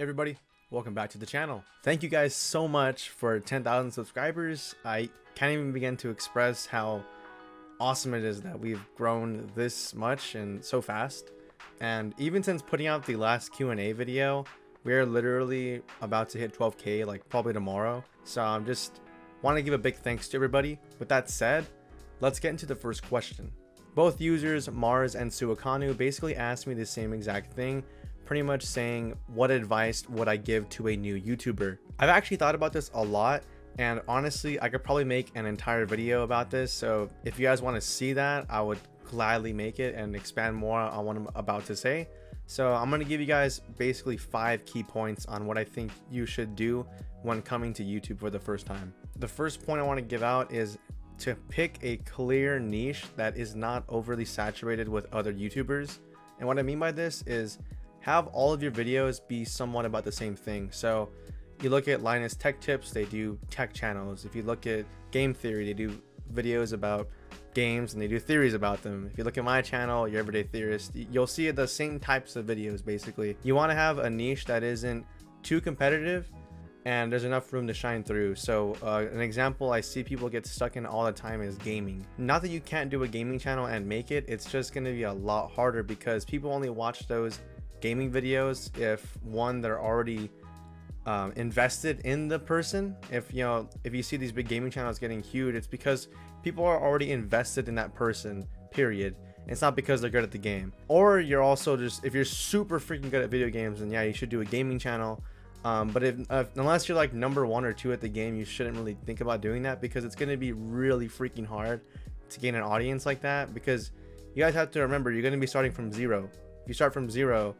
Hey everybody, welcome back to the channel. Thank you guys so much for 10,000 subscribers. I can't even begin to express how awesome it is that we've grown this much and so fast. And even since putting out the last Q&A video, we're literally about to hit 12k like probably tomorrow. So I'm just want to give a big thanks to everybody. With that said, let's get into the first question. Both users Mars and Suwakanu basically asked me the same exact thing, pretty much saying what advice would I give to a new YouTuber. I've actually thought about this a lot, and honestly I could probably make an entire video about this, so if you guys want to see that, I would gladly make it and expand more on what I'm about to say. So I'm going to give you guys basically 5 key points on what I think you should do when coming to YouTube for the first time. The first point I want to give out is to pick a clear niche that is not overly saturated with other YouTubers. And what I mean by this is have all of your videos be somewhat about the same thing. So you look at Linus Tech Tips, they do tech channels. If you look at Game Theory, they do videos about games and they do theories about them. If you look at my channel, Your Everyday Theorist, you'll see the same types of videos basically. You want to have a niche that isn't too competitive and there's enough room to shine through. So an example I see people get stuck in all the time is gaming. Not that you can't do a gaming channel and make it, it's just going to be a lot harder because people only watch those gaming videos if one, they're already invested in the person. If you see these big gaming channels getting huge, it's because people are already invested in that person, period. It's not because they're good at the game. Or you're also just, if you're super freaking good at video games, then yeah, you should do a gaming channel. But unless you're like number 1 or 2 at the game, you shouldn't really think about doing that because it's going to be really freaking hard to gain an audience like that, because you guys have to remember you're going to be starting from zero. If you start from zero,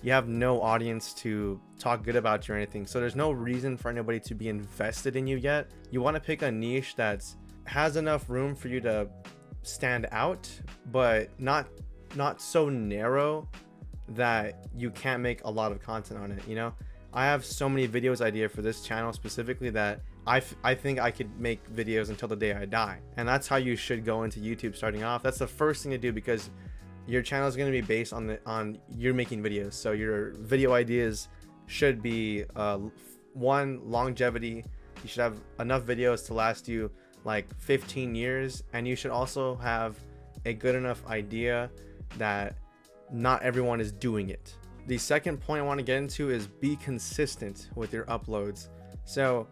you have no audience to talk good about you or anything, so there's no reason for anybody to be invested in you yet. You want to pick a niche that has enough room for you to stand out, but not so narrow that you can't make a lot of content on it. I have so many videos idea for this channel specifically that I think I could make videos until the day I die, and that's how you should go into YouTube starting off. That's the first thing to do, because your channel is going to be based on you're making videos. So your video ideas should be one, longevity. You should have enough videos to last you like 15 years, and you should also have a good enough idea that not everyone is doing it. The second point I want to get into is be consistent with your uploads. So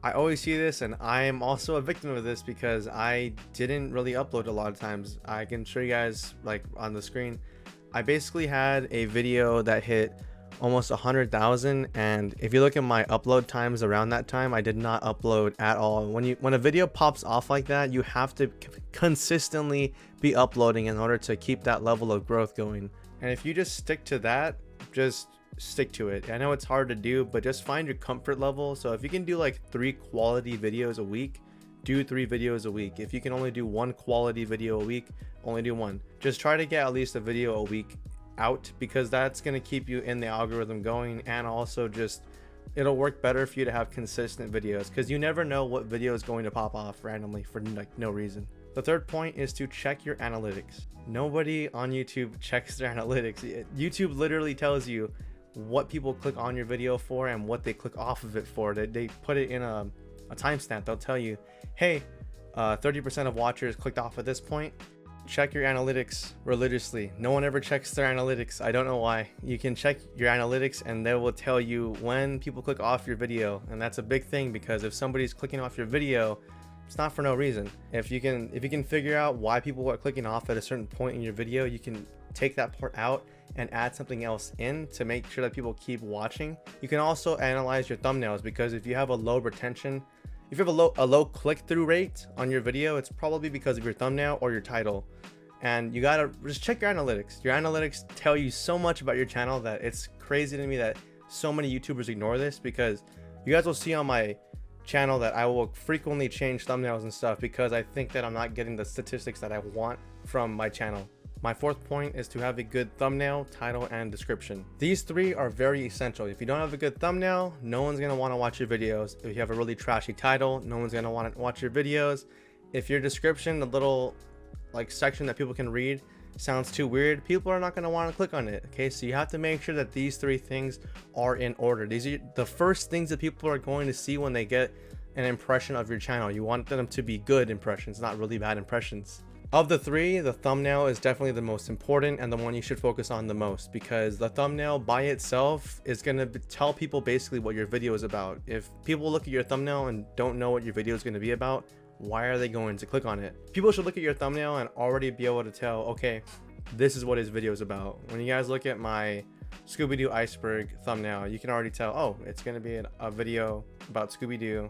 I always see this, and I am also a victim of this because I didn't really upload a lot of times. I can show you guys like on the screen. I basically had a video that hit almost 100,000, and if you look at my upload times around that time, I did not upload at all. When a video pops off like that, you have to consistently be uploading in order to keep that level of growth going. And if you just stick to that, just stick to it. I know it's hard to do, but just find your comfort level. So if you can do like 3 quality videos a week, do 3 videos a week. If you can only do 1 quality video a week, only do 1. Just try to get at least a video a week out, because that's going to keep you in the algorithm going, and also just it'll work better for you to have consistent videos, because you never know what video is going to pop off randomly for like no reason. The third point is to check your analytics. Nobody on YouTube checks their analytics. YouTube literally tells you what people click on your video for and what they click off of it for. They put it in a timestamp. They'll tell you, hey, 30% of watchers clicked off at this point. Check your analytics religiously. No one ever checks their analytics. I don't know why. You can check your analytics and they will tell you when people click off your video, and that's a big thing, because if somebody's clicking off your video, it's not for no reason. If you can figure out why people are clicking off at a certain point in your video, you can take that part out and add something else in to make sure that people keep watching. You can also analyze your thumbnails, because if you have a low retention, if you have a low click-through rate on your video, it's probably because of your thumbnail or your title. And you gotta just check your analytics. Your analytics tell you so much about your channel that it's crazy to me that so many YouTubers ignore this, because you guys will see on my channel that I will frequently change thumbnails and stuff because I think that I'm not getting the statistics that I want from my channel. My fourth point is to have a good thumbnail, title, and description. These 3 are very essential. If you don't have a good thumbnail, no one's gonna want to watch your videos. If you have a really trashy title, no one's gonna want to watch your videos. If your description, the little like section that people can read, sounds too weird, people are not going to want to click on it. Okay, so you have to make sure that these 3 things are in order. These are the first things that people are going to see when they get an impression of your channel. You want them to be good impressions, not really bad impressions. Of the 3, the thumbnail is definitely the most important and the one you should focus on the most, because the thumbnail by itself is going to tell people basically what your video is about. If people look at your thumbnail and don't know what your video is going to be about, why are they going to click on it? People should look at your thumbnail and already be able to tell, okay, this is what his video is about. When you guys look at my Scooby-Doo iceberg thumbnail, you can already tell, oh, it's going to be a video about Scooby-Doo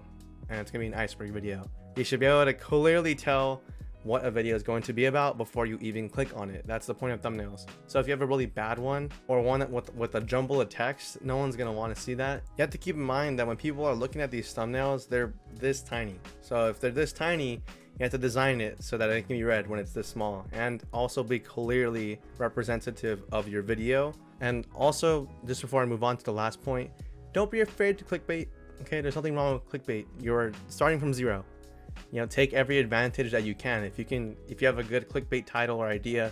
and it's going to be an iceberg video. You should be able to clearly tell what a video is going to be about before you even click on it. That's the point of thumbnails. So if you have a really bad one, or one that with a jumble of text, no one's gonna want to see that. You have to keep in mind that when people are looking at these thumbnails, they're this tiny. So if they're this tiny, you have to design it so that it can be read when it's this small, and also be clearly representative of your video. And also, just before I move on to the last point, don't be afraid to clickbait. Okay, there's nothing wrong with clickbait. You're starting from 0. You know, take every advantage that you can. If you have a good clickbait title or idea,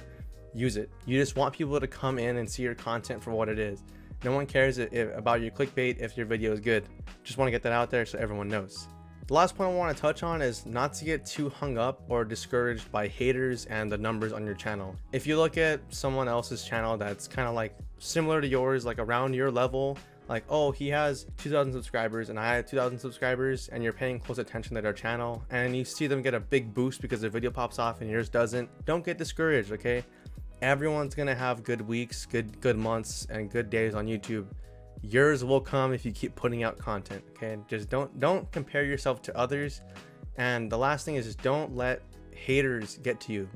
use it. You just want people to come in and see your content for what it is. No one cares about your clickbait if your video is good. Just want to get that out there so everyone knows. The last point I want to touch on is not to get too hung up or discouraged by haters and the numbers on your channel. If you look at someone else's channel that's kind of like similar to yours, like around your level, like, oh, he has 2,000 subscribers and I have 2,000 subscribers, and you're paying close attention to their channel and you see them get a big boost because their video pops off and yours doesn't, don't get discouraged. Okay, everyone's gonna have good weeks, good months, and good days on YouTube. Yours will come if you keep putting out content. Okay, just don't compare yourself to others. And the last thing is, just don't let haters get to you.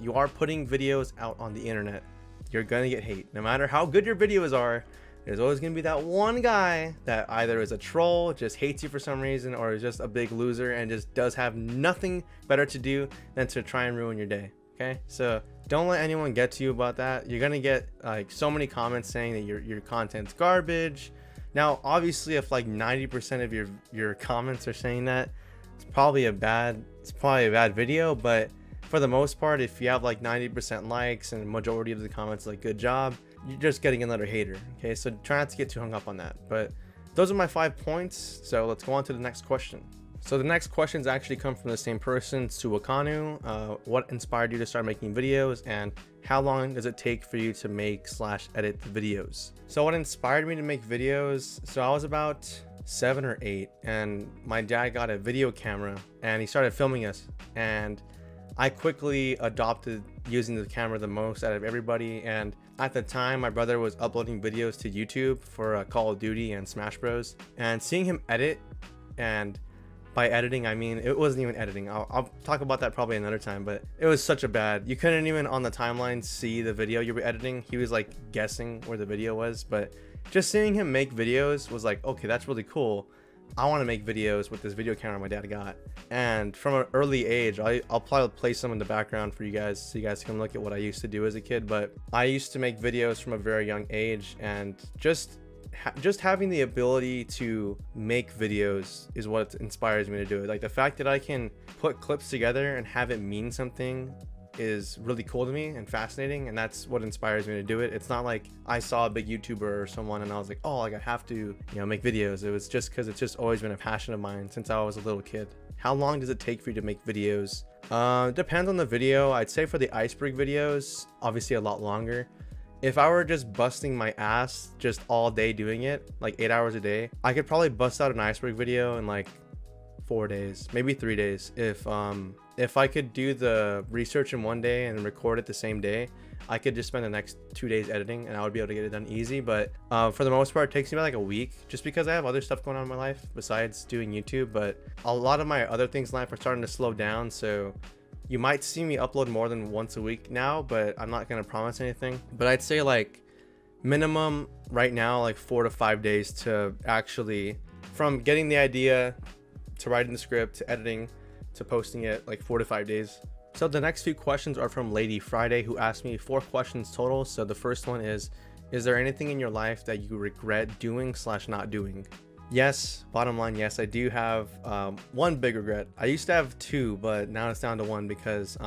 You are putting videos out on the internet, you're gonna get hate. No matter how good your videos are, there's always going to be that one guy that either is a troll, just hates you for some reason, or is just a big loser and just does have nothing better to do than to try and ruin your day. Okay, so don't let anyone get to you about that. You're going to get like so many comments saying that your content's garbage. Now, obviously, if like 90% of your comments are saying that, it's probably a bad video. But for the most part, if you have like 90% likes and majority of the comments like good job, you're just getting another hater. Okay, so try not to get too hung up on that. But those are my 5 points, so let's go on to the next question. So the next questions actually come from the same person, Suwakanu. What inspired you to start making videos, and how long does it take for you to make/edit the videos? So what inspired me to make videos, so I was about 7 or 8 and my dad got a video camera and he started filming us, and I quickly adopted using the camera the most out of everybody. And at the time, my brother was uploading videos to YouTube for Call of Duty and Smash Bros. And seeing him edit, and by editing I mean it wasn't even editing, I'll talk about that probably another time, but it was such a bad, you couldn't even on the timeline see the video you were editing. He was like guessing where the video was. But just seeing him make videos was like, okay, that's really cool. I want to make videos with this video camera my dad got. And from an early age, I'll probably play some in the background for you guys so you guys can look at what I used to do as a kid. But I used to make videos from a very young age, and just having the ability to make videos is what inspires me to do it. Like the fact that I can put clips together and have it mean something is really cool to me and fascinating, and that's what inspires me to do it. It's not like I saw a big YouTuber or someone and I was like, oh, like I have to, make videos. It was just because it's just always been a passion of mine since I was a little kid. How long does it take for you to make videos? Depends on the video. I'd say for the iceberg videos, obviously a lot longer. If I were just busting my ass just all day doing it, like 8 hours a day, I could probably bust out an iceberg video in like 4 days, maybe 3 days. If I could do the research in one day and record it the same day, I could just spend the next 2 days editing and I would be able to get it done easy. But for the most part, it takes me about like a week, just because I have other stuff going on in my life besides doing YouTube. But a lot of my other things in life are starting to slow down, so you might see me upload more than once a week now, but I'm not going to promise anything. But I'd say like minimum right now, like 4 to 5 days to actually, from getting the idea to writing the script to editing to posting it, like 4 to 5 days. So the next few questions are from Lady Friday, who asked me 4 questions total. So the first one is there anything in your life that you regret doing/not doing? Yes, bottom line, yes, I do have one big regret. I used to have two, but now it's down to one because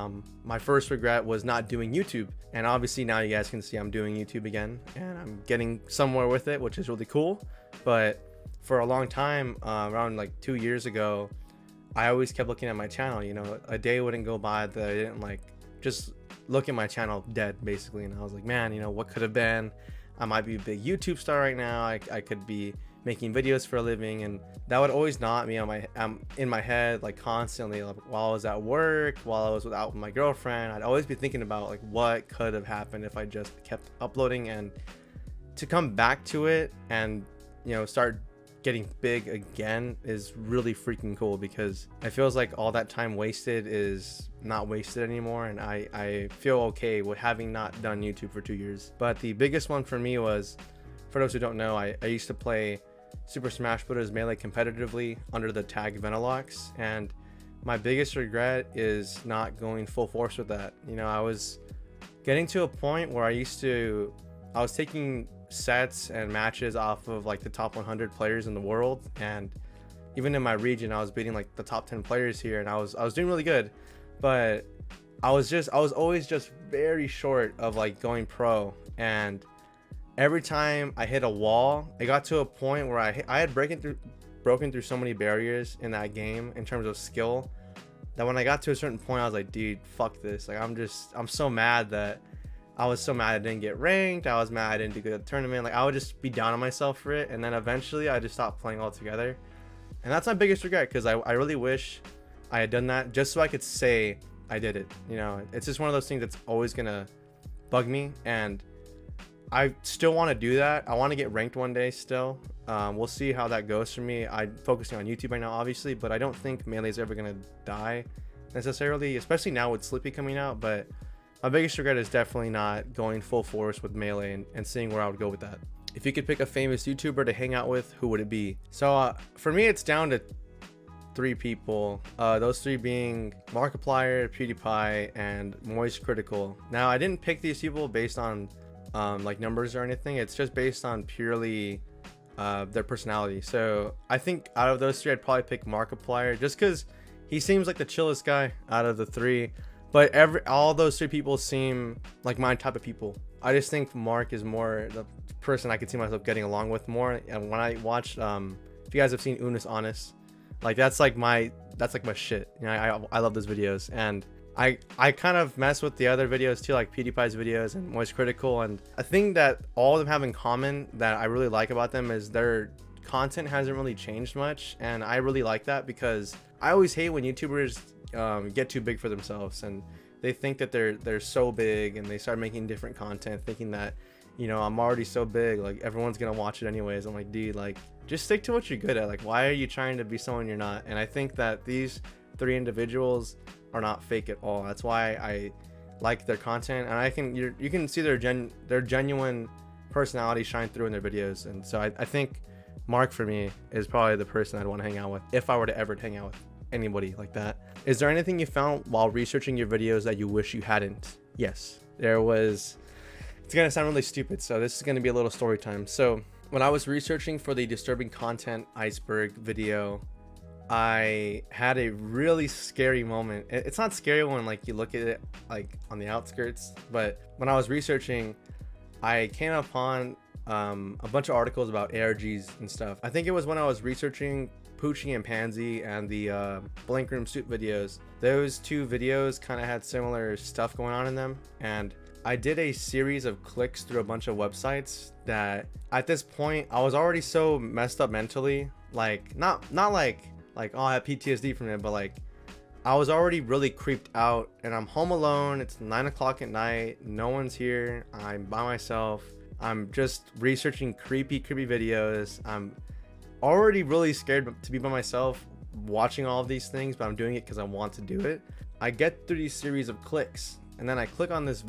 my first regret was not doing YouTube. And obviously now you guys can see I'm doing YouTube again and I'm getting somewhere with it, which is really cool. But for a long time, around like 2 years ago, I always kept looking at my channel. You know, a day wouldn't go by that I didn't like just look at my channel dead basically. And I was like, man, you know, what could have been? I might be a big YouTube star right now. I could be making videos for a living, and that would always knot me on in my head like constantly, like, while I was at work, while I was out with my girlfriend. I'd always be thinking about like what could have happened if I just kept uploading. And to come back to it and, you know, start getting big again is really freaking cool, because it feels like all that time wasted is not wasted anymore, and I feel okay with having not done YouTube for 2 years. But the biggest one for me was, for those who don't know, I used to play Super Smash Bros. Melee competitively under the tag Venalox, and my biggest regret is not going full force with that. You know, I was getting to a point where I was taking sets and matches off of like the top 100 players in the world, and even in my region I was beating like the top 10 players here, and I was doing really good, but I was always just very short of like going pro. And every time I hit a wall, it got to a point where I had broken through so many barriers in that game in terms of skill, that when I got to a certain point I was like, dude, fuck this. Like I'm so mad that I was so mad I didn't get ranked. I was mad I didn't do good at the tournament. Like I would just be down on myself for it, and then eventually I just stopped playing altogether. And that's my biggest regret, because I really wish I had done that just so I could say I did it. You know, it's just one of those things that's always gonna bug me, and I still want to do that. I want to get ranked one day still. We'll see how that goes for me. I'm focusing on YouTube right now, obviously, but I don't think Melee's ever gonna die necessarily, especially now with Slippy coming out. But my biggest regret is definitely not going full force with Melee and seeing where I would go with that. If you could pick a famous YouTuber to hang out with, who would it be? So for me, it's down to 3 people. Those 3 being Markiplier, PewDiePie, and Moist Critical. Now, I didn't pick these people based on like numbers or anything. It's just based on purely their personality. So I think out of those 3, I'd probably pick Markiplier, just because he seems like the chillest guy out of the 3. But all those 3 people seem like my type of people. I just think Mark is more the person I could see myself getting along with more. And when I watched, if you guys have seen Unis Honest, like that's like my shit. You know, I love those videos, and I kind of mess with the other videos too, like PewDiePie's videos and Moist Critical. And a thing that all of them have in common that I really like about them is their content hasn't really changed much, and I really like that, because I always hate when YouTubers get too big for themselves and they think that they're so big, and they start making different content thinking that, you know, I'm already so big, like everyone's gonna watch it anyways. I'm like, dude, like just stick to what you're good at. Like, why are you trying to be someone you're not? And I think that these 3 individuals are not fake at all. That's why I like their content, and you can see their genuine personality shine through in their videos. And so I think Mark for me is probably the person I'd want to hang out with if I were to ever hang out with anybody like that. Is there anything you found while researching your videos that you wish you hadn't? Yes, there was. It's gonna sound really stupid, so this is gonna be a little story time. So when I was researching for the disturbing content iceberg video, I had a really scary moment. It's not scary when like you look at it like on the outskirts, but when I was researching, I came upon a bunch of articles about ARGs and stuff. I think it was when I was researching Poochie and Pansy and the Blank Room Suit videos. Those 2 videos kind of had similar stuff going on in them, and I did a series of clicks through a bunch of websites that at this point I was already so messed up mentally, like not like oh I have PTSD from it, but like I was already really creeped out, and I'm home alone. It's 9 o'clock at night, no one's here, I'm by myself, I'm just researching creepy videos. I'm already really scared to be by myself watching all of these things, but I'm doing it because I want to do it. I get through these series of clicks, and then I click on this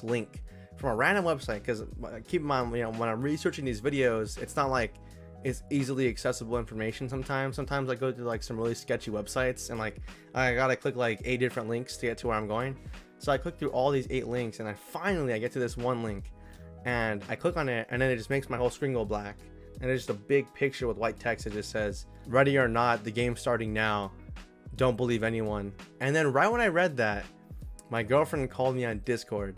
link from a random website, because keep in mind, you know, when I'm researching these videos, it's not like it's easily accessible information. Sometimes I go to like some really sketchy websites, and like I gotta click like 8 different links to get to where I'm going. So I click through all these 8 links, and I finally get to this one link, and I click on it, and then it just makes my whole screen go black. and it's just a big picture with white text that just says, "Ready or not, the game's starting now. Don't believe anyone." And then right when I read that, my girlfriend called me on Discord,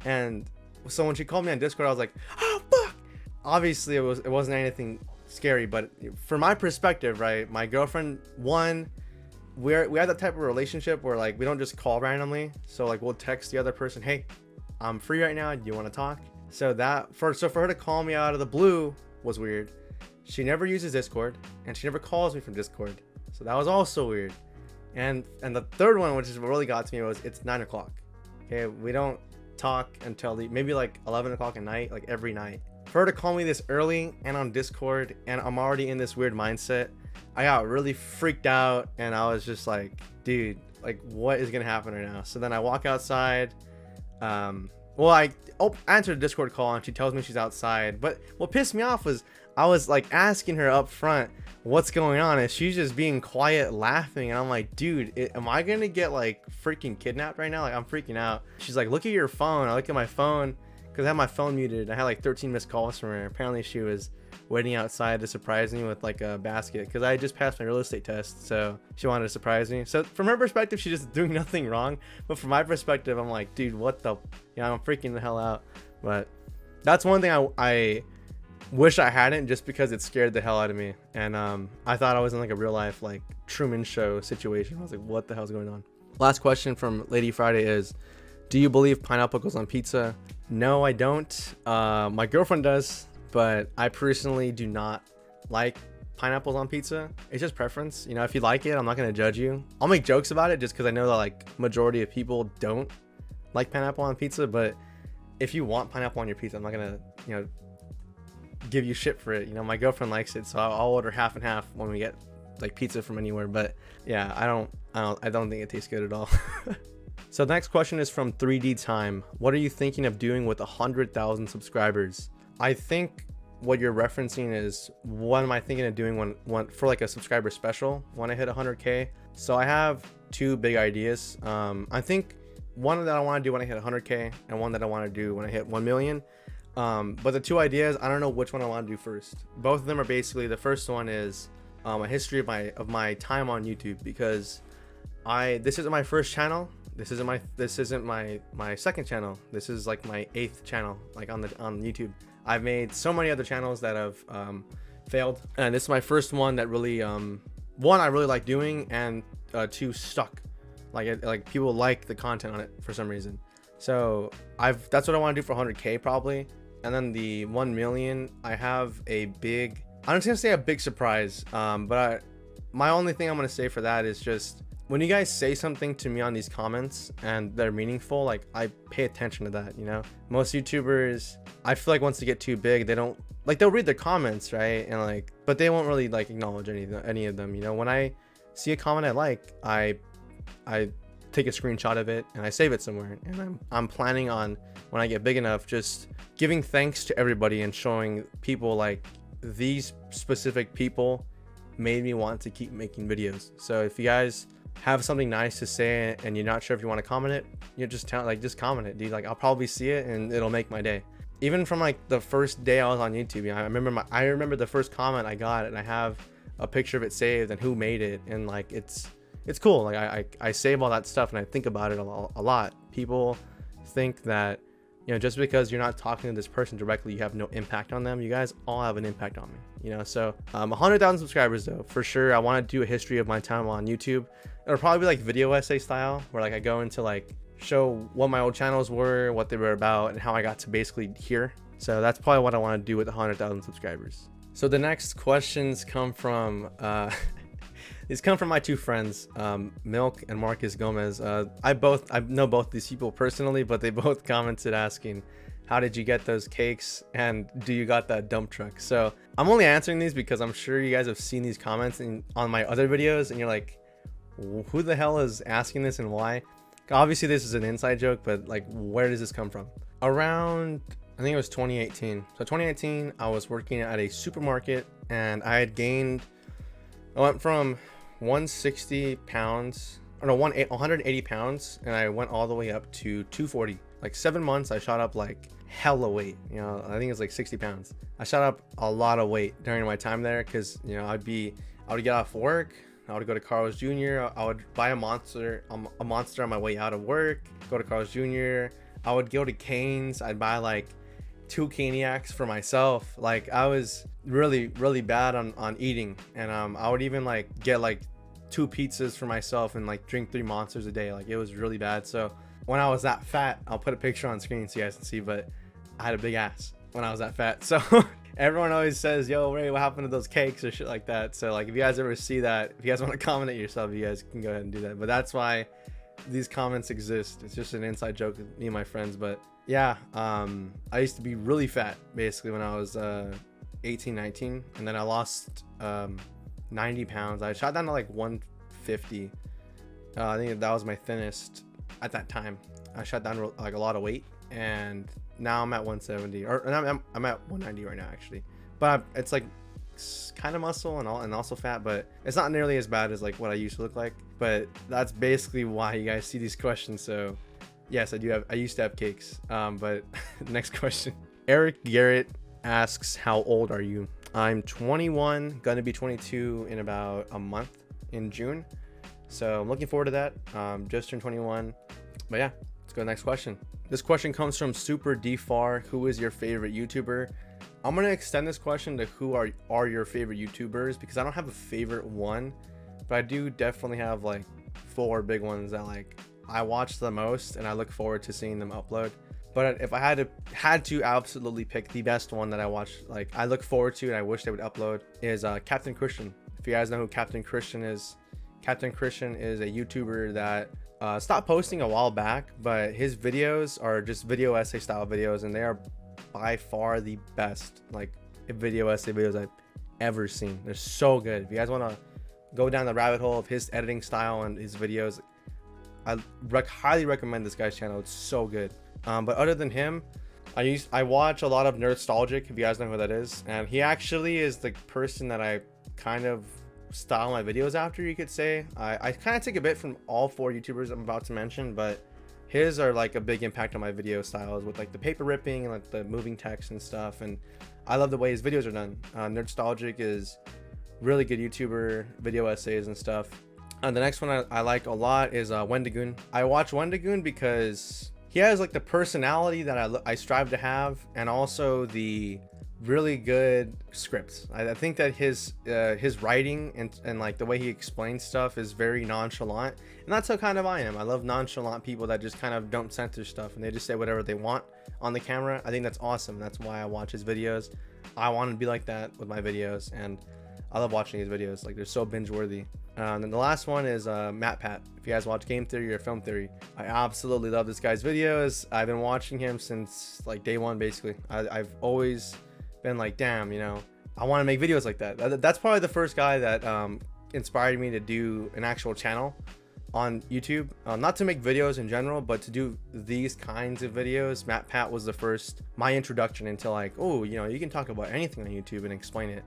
and so when she called me on Discord, I was like, "Oh fuck!" Obviously, it wasn't anything scary, but from my perspective, right, my girlfriend, we have that type of relationship where like we don't just call randomly. So like we'll text the other person, "Hey, I'm free right now. Do you want to talk?" So for her to call me out of the blue was weird. She never uses Discord, and she never calls me from Discord, so that was also weird. And the third one, which is what really got to me, was it's 9 o'clock. Okay, we don't talk until maybe like 11 o'clock at night, like every night. For her to call me this early and on Discord, and I'm already in this weird mindset, I got really freaked out, and I was just like, dude, like what is gonna happen right now? So then I walk outside. I answered a Discord call, and she tells me she's outside. But what pissed me off was I was like asking her up front what's going on, and she's just being quiet, laughing, and I'm like, dude, am I gonna get like freaking kidnapped right now? Like I'm freaking out. She's like, "Look at your phone." I look at my phone because I had my phone muted. I had like 13 missed calls from her. Apparently she was waiting outside to surprise me with like a basket, because I just passed my real estate test, so she wanted to surprise me. So from her perspective, she's just doing nothing wrong, but from my perspective, I'm like, dude, what the, I'm freaking the hell out. But that's one thing I wish I hadn't, just because it scared the hell out of me. And I thought I was in like a real life like Truman Show situation. I was like, what the hell's going on? Last question from Lady Friday is, do you believe pineapple goes on pizza? No, I don't. My girlfriend does, but I personally do not like pineapples on pizza. It's just preference. If you like it, I'm not gonna judge you. I'll make jokes about it just because I know that like majority of people don't like pineapple on pizza. But if you want pineapple on your pizza, I'm not gonna give you shit for it. My girlfriend likes it, so I'll order half and half when we get like pizza from anywhere. But yeah, I don't think it tastes good at all. So the next question is from 3D Time. What are you thinking of doing with 100,000 subscribers? I think what you're referencing is, what am I thinking of doing when for like a subscriber special when I hit 100K? So I have two big ideas. I think one that I want to do when I hit 100K, and one that I want to do when I hit 1 million. But the two ideas, I don't know which one I want to do first. Both of them are basically, the first one is a history of my time on YouTube, because this isn't my first channel. This isn't my second channel. This is like my 8th channel, like on YouTube. I've made so many other channels that have failed, and this is my first one that really one, I really like doing, and two, stuck. Like people like the content on it for some reason. So that's what I want to do for 100K probably. And then the 1 million, I have a big, I'm just gonna say a big surprise. But my only thing I'm gonna say for that is just, when you guys say something to me on these comments and they're meaningful, like I pay attention to that. Most YouTubers, I feel like once they get too big, they don't like, they'll read the comments, right? And like, but they won't really like acknowledge any of them. When I see a comment I like, I take a screenshot of it and I save it somewhere. And I'm planning on, when I get big enough, just giving thanks to everybody and showing people like, these specific people made me want to keep making videos. So if you guys have something nice to say and you're not sure if you want to comment it, just comment it, dude. Like I'll probably see it and it'll make my day. Even from like the first day I was on YouTube, I remember the first comment I got, and I have a picture of it saved and who made it, and like it's cool. Like I save all that stuff and I think about it a lot. People think that just because you're not talking to this person directly, you have no impact on them. You guys all have an impact on me, so 100,000 subscribers though, for sure. I want to do a history of my time on YouTube. It'll probably be like video essay style, where like I go into like show what my old channels were, what they were about, and how I got to basically here. So that's probably what I want to do with 100,000 subscribers. So the next questions come from these come from my two friends, Milk and Marcus Gomez. I know both these people personally, but they both commented asking, how did you get those cakes, and do you got that dump truck? So I'm only answering these because I'm sure you guys have seen these comments on my other videos, and you're like, who the hell is asking this and why? Obviously this is an inside joke, but like, where does this come from? Around, I think it was 2018. So 2018, I was working at a supermarket, and I went from 160 pounds, or no, 180 pounds, and I went all the way up to 240. Like 7 months, I shot up like hella weight. You know, I think it's like 60 pounds. I shot up a lot of weight during my time there because, you know, I would get off work. I would go to Carl's Jr. I would buy a monster on my way out of work, go to Carl's Jr. I would go to Cane's. I'd buy like 2 caniacs for myself. Like I was really bad on eating, and I would even like get like 2 pizzas for myself and like drink 3 monsters a day. Like it was really bad. So when I was that fat, I'll put a picture on screen so you guys can see, but I had a big ass when I was that fat. So everyone always says, yo, Ray, what happened to those cakes or shit like that? So like if you guys ever see that, if you guys want to comment it yourself, you guys can go ahead and do that. But that's why these comments exist. It's just an inside joke with me and my friends. But yeah, I used to be really fat basically when I was 18, 19, and then I lost 90 pounds. I shot down to like 150. I think that was my thinnest at that time. I shot down like a lot of weight, and now I'm at 170, or I'm at 190 right now actually. But it's like kind of muscle and also fat, but it's not nearly as bad as like what I used to look like. But that's basically why you guys see these questions. So yes, I used to have cakes. But next question. Erik Garrett asks, how old are you? I'm 21, gonna be 22 in about a month in June. So I'm looking forward to that. Just turned 21. But yeah, let's go to the next question. This question comes from SuperDfar. Who is your favorite YouTuber? I'm gonna extend this question to who are your favorite YouTubers, because I don't have a favorite one, but I do definitely have like 4 big ones that like I watch the most and I look forward to seeing them upload. But if I had to absolutely pick the best one that I watch, like I look forward to and I wish they would upload, is Captain Christian. If you guys know who Captain Christian is a YouTuber that stopped posting a while back, but his videos are just video essay style videos, and they are by far the best like video essay videos I've ever seen. They're so good. If you guys want to go down the rabbit hole of his editing style and his videos, I highly recommend this guy's channel. It's so good. But other than him, I watch a lot of Nerdstalgic, if you guys know who that is, and he actually is the person that I kind of style my videos after, you could say. I kind of take a bit from all 4 YouTubers I'm about to mention, but his are like a big impact on my video styles with like the paper ripping and like the moving text and stuff, and I love the way his videos are done. Nerdstalgic is really good YouTuber, video essays and stuff. The next one I like a lot is Wendigoon. I watch Wendigoon because he has like the personality that I strive to have, and also the really good scripts. I think that his writing and like the way he explains stuff is very nonchalant, and that's how kind of I am. I love nonchalant people that just kind of don't censor stuff and they just say whatever they want on the camera. I think that's awesome. That's why I watch his videos. I want to be like that with my videos, and I love watching his videos. Like they're so binge worthy. And then the last one is Matt Pat. If you guys watch Game Theory or Film Theory, I absolutely love this guy's videos. I've been watching him since like day one basically. I've always been like, damn, you know, I want to make videos like that. That's probably the first guy that inspired me to do an actual channel on YouTube. Not to make videos in general, but to do these kinds of videos. Matt Pat was my introduction into like, oh, you know, you can talk about anything on YouTube and explain it.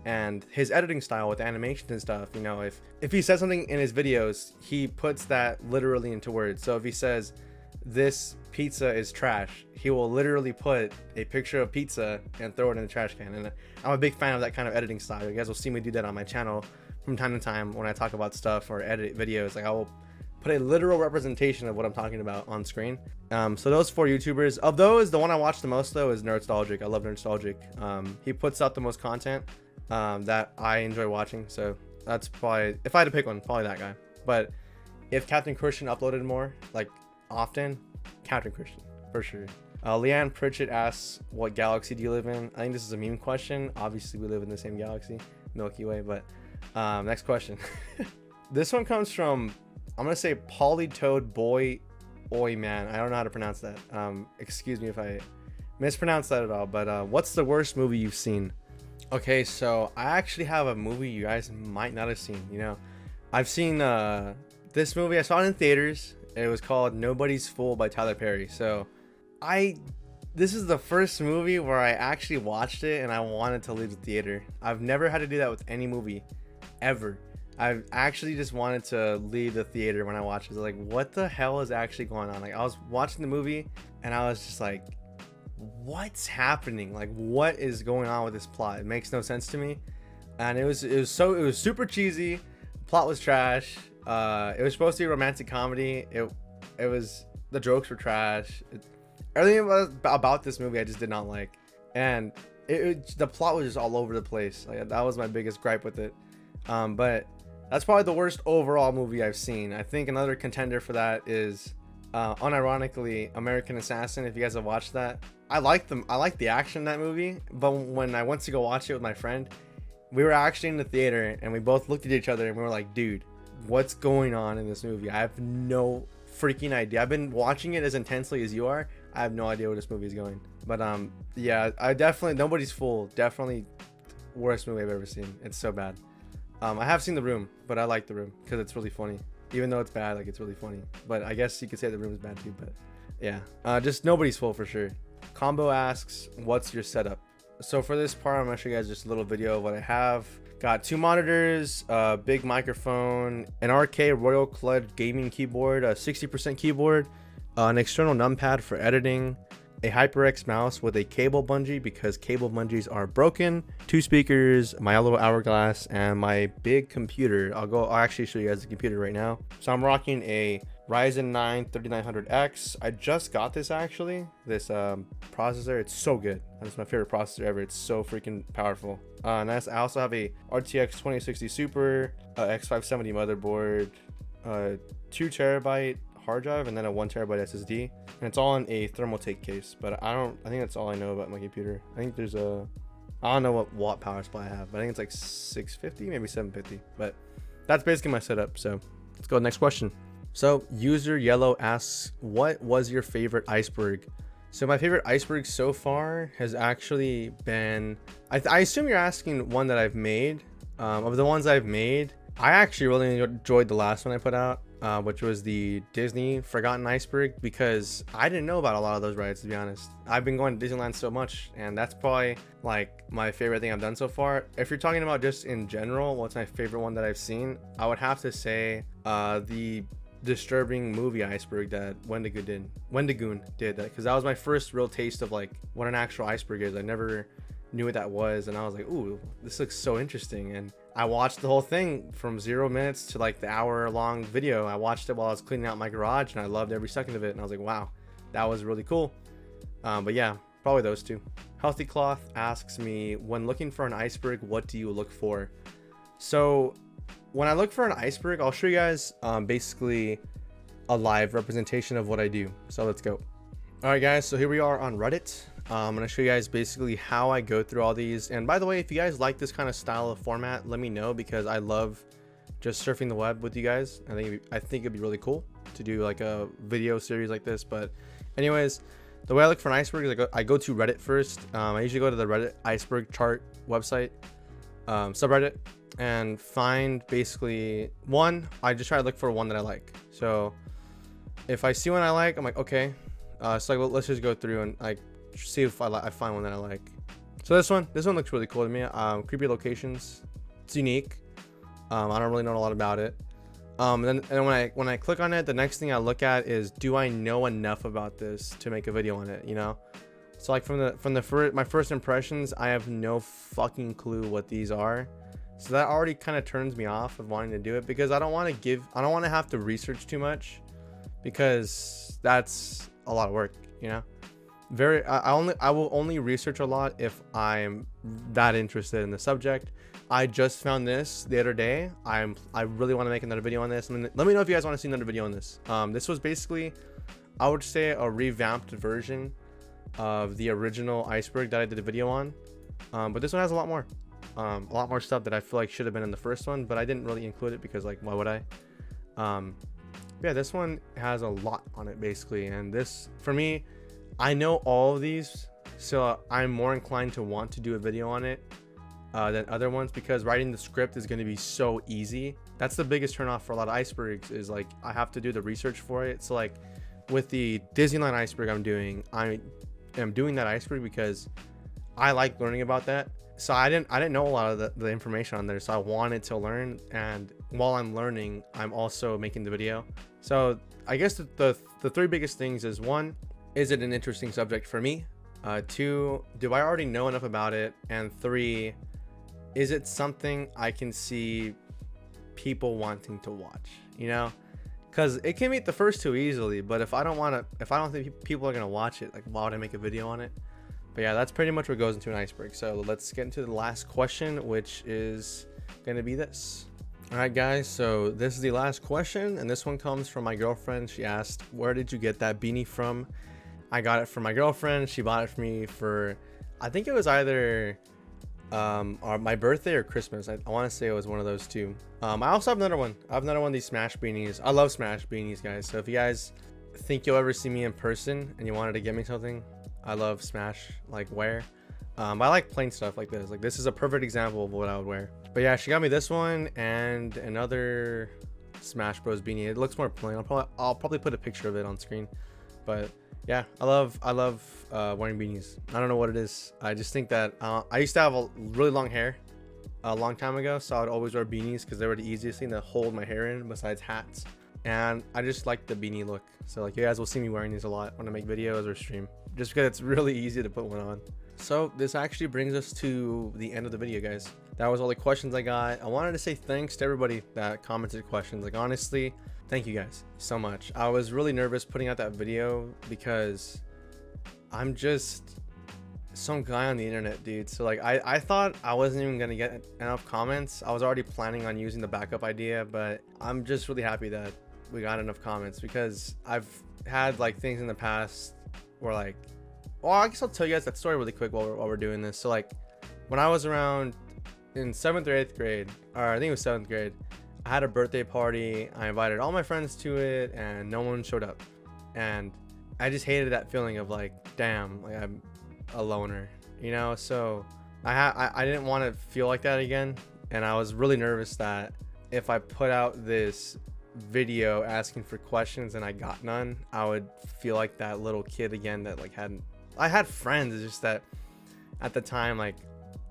And his editing style with animations and stuff, you know, if he says something in his videos, he puts that literally into words. So if he says this pizza is trash, he will literally put a picture of pizza and throw it in the trash can. And I'm a big fan of that kind of editing style. You guys will see me do that on my channel from time to time when I talk about stuff or edit videos. Like I will put a literal representation of what I'm talking about on screen. So those 4 YouTubers, of those, the one I watch the most though is Nerdstalgic. I love Nerdstalgic. He puts out the most content that I enjoy watching. So that's probably, if I had to pick one, probably that guy. But if Captain Christian uploaded more, like often, Captain Christian for sure. LeeAnn Pritchett asks, what galaxy do you live in? I think this is a meme question. Obviously we live in the same galaxy, Milky Way. But next question. This one comes from, I'm gonna say PolitoedBoii Oiman. I don't know how to pronounce that. Excuse me if I mispronounce that at all. But what's the worst movie you've seen? Okay, so I actually have a movie you guys might not have seen. You know, I've seen this movie. I saw it in theaters. It was called Nobody's Fool by Tyler Perry. So this is the first movie where I actually watched it and I wanted to leave the theater. I've never had to do that with any movie ever. I've actually just wanted to leave the theater when I watched it. Like, what the hell is actually going on? Like, I was watching the movie and I was just like, what's happening? Like, what is going on with this plot? It makes no sense to me. And it was super cheesy. Plot was trash. It was supposed to be a romantic comedy. It was, the jokes were trash. Everything about this movie I just did not like. And the plot was just all over the place. Like, that was my biggest gripe with it. But that's probably the worst overall movie I've seen. I think another contender for that is unironically American Assassin. If you guys have watched that, I like the action in that movie, but when I went to go watch it with my friend, we were actually in the theater and we both looked at each other and we were like, dude, what's going on in this movie? I have no freaking idea. I've been watching it as intensely as you are. I have no idea where this movie is going. But yeah, I definitely, Nobody's Fool, definitely worst movie I've ever seen. It's so bad. I have seen The Room, but I like The Room because it's really funny. Even though it's bad, like, it's really funny. But I guess you could say The Room is bad too. But yeah, just Nobody's Fool for sure. Combo asks, what's your setup? So for this part, I'm gonna show you guys just a little video of what I have. Got 2 monitors, a big microphone, an RK Royal Clud gaming keyboard, a 60% keyboard, an external numpad for editing, a HyperX mouse with a cable bungee because cable bungees are broken, 2 speakers, my little hourglass, and my big computer. I'll actually show you guys the computer right now. So I'm rocking a Ryzen 9 3900X. I just got this actually, this processor. It's so good. It's my favorite processor ever. It's so freaking powerful. And I also have a RTX 2060 Super, X570 motherboard, 2 terabyte hard drive, and then a 1 terabyte SSD, and it's all in a Thermaltake case. But I think that's all I know about my computer. I think there's I don't know what watt power supply I have, but I think it's like 650, maybe 750. But that's basically my setup. So let's go to the next question. So user Yellow asks, what was your favorite iceberg? So my favorite iceberg so far has actually been, I assume you're asking one that I've made. Of the ones I've made, I actually really enjoyed the last one I put out, which was the Disney Forgotten Iceberg, because I didn't know about a lot of those rides, to be honest. I've been going to Disneyland so much, and that's probably like my favorite thing I've done so far. If you're talking about just in general, what's my favorite one that I've seen, I would have to say the disturbing movie iceberg that Wendigoon did that, because that was my first real taste of like what an actual iceberg is. I never knew what that was, and I was like, ooh, this looks so interesting. And I watched the whole thing from 0 minutes to like the hour-long video. I watched it while I was cleaning out my garage, and I loved every second of it. And I was like, wow, that was really cool. But yeah, probably those 2. Healthy Cloth asks me, when looking for an iceberg, what do you look for? So when I look for an iceberg, I'll show you guys basically a live representation of what I do. So let's go. All right, guys, so here we are on Reddit. I'm going to show you guys basically how I go through all these. And by the way, if you guys like this kind of style of format, let me know, because I love just surfing the web with you guys. I think it'd be really cool to do like a video series like this. But anyways, the way I look for an iceberg is I go to Reddit first. I usually go to the Reddit iceberg chart website, subreddit, and find basically one. I just try to look for one that I like. So if I see one I like, I'm like, okay, so like, let's just go through and like see if I find one that I like. So this one looks really cool to me. Creepy locations, it's unique. I don't really know a lot about it. And when I click on it, the next thing I look at is, do I know enough about this to make a video on it, you know? So like from my first impressions, I have no fucking clue what these are. So that already kind of turns me off of wanting to do it, because I don't want to have to research too much, because that's a lot of work, you know? I will only research a lot if I'm that interested in the subject. I just found this the other day. I really want to make another video on this. And let me know if you guys want to see another video on this. This was basically, I would say, a revamped version of the original iceberg that I did a video on. But this one has a lot more stuff that I feel like should have been in the first one, but I didn't really include it because, like, why would I? Yeah, this one has a lot on it basically, and this, for me, I know all of these, so I'm more inclined to want to do a video on it than other ones, because writing the script is going to be so easy. That's the biggest turnoff for a lot of icebergs, is like I have to do the research for it. So like with the Disneyland iceberg I am doing that iceberg because I like learning about that. So I didn't know a lot of the information on there, so I wanted to learn, and while I'm learning, I'm also making the video. So I guess the 3 biggest things is, one, is it an interesting subject for me? 2, do I already know enough about it? And 3, is it something I can see people wanting to watch, you know? Because it can meet the first 2 easily, but if I don't think people are gonna watch it, like, why would I make a video on it? But yeah, that's pretty much what goes into an iceberg. So let's get into the last question, which is gonna be this. All right, guys, so this is the last question, and this one comes from my girlfriend. She asked, where did you get that beanie from? I got it from my girlfriend. She bought it for me for, I think it was either my birthday or Christmas. I want to say it was one of those 2. I also have another one. I have another one of these Smash beanies. I love Smash beanies, guys. So if you guys think you'll ever see me in person and you wanted to get me something, I love Smash like wear. I like plain stuff like this. Like, this is a perfect example of what I would wear. But yeah, she got me this one and another Smash Bros beanie. It looks more plain. I'll probably put a picture of it on screen. But yeah, I love wearing beanies. I don't know what it is. I just think that I used to have a really long hair a long time ago, so I would always wear beanies because they were the easiest thing to hold my hair in besides hats. And I just like the beanie look. So like, you guys will see me wearing these a lot when I make videos or stream, just because it's really easy to put one on. So this actually brings us to the end of the video, guys. That was all the questions I got. I wanted to say thanks to everybody that commented questions. Like, honestly, thank you guys so much. I was really nervous putting out that video because I'm just some guy on the internet, dude. So like, I thought I wasn't even gonna get enough comments. I was already planning on using the backup idea, but I'm just really happy that we got enough comments, because I've had like things in the past where like, well, I guess I'll tell you guys that story really quick while we're doing this. So like, when I was around in 7th or 8th grade, or I think it was 7th grade, I had a birthday party. I invited all my friends to it and no one showed up. And I just hated that feeling of like, damn, like I'm a loner, you know? So I didn't want to feel like that again. And I was really nervous that if I put out this video asking for questions and I got none, I would feel like that little kid again that like I had friends. It's just that at the time, like,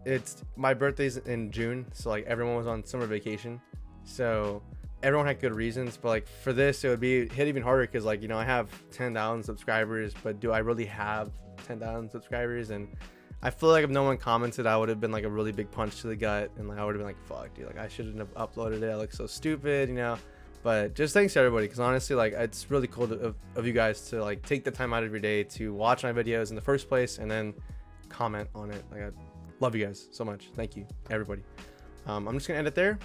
it's my birthday's in June, so like everyone was on summer vacation, so everyone had good reasons. But like for this, it would be hit even harder because, like, you know, I have 10,000 subscribers, but do I really have 10,000 subscribers? And I feel like if no one commented, I would have been like a really big punch to the gut, and like I would have been like, fuck, dude, like I shouldn't have uploaded it. I look so stupid, you know. But just thanks to everybody, because honestly, like, it's really cool of you guys to like take the time out of your day to watch my videos in the first place and then comment on it. Like, I love you guys so much. Thank you, everybody. I'm just gonna end it there.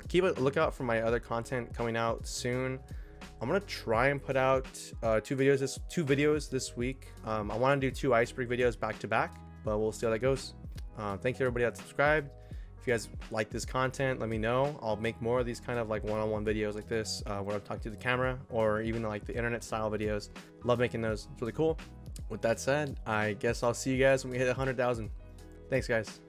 Keep a lookout for my other content coming out soon. I'm gonna try and put out 2 videos this week. I want to do 2 iceberg videos back to back, but we'll see how that goes. Thank you everybody that subscribed. If you guys like this content, let me know. I'll make more of these kind of like one-on-one videos like this, where I'm talking to the camera, or even like the internet style videos. Love making those. It's really cool. With that said, I guess I'll see you guys when we hit 100,000. Thanks, guys.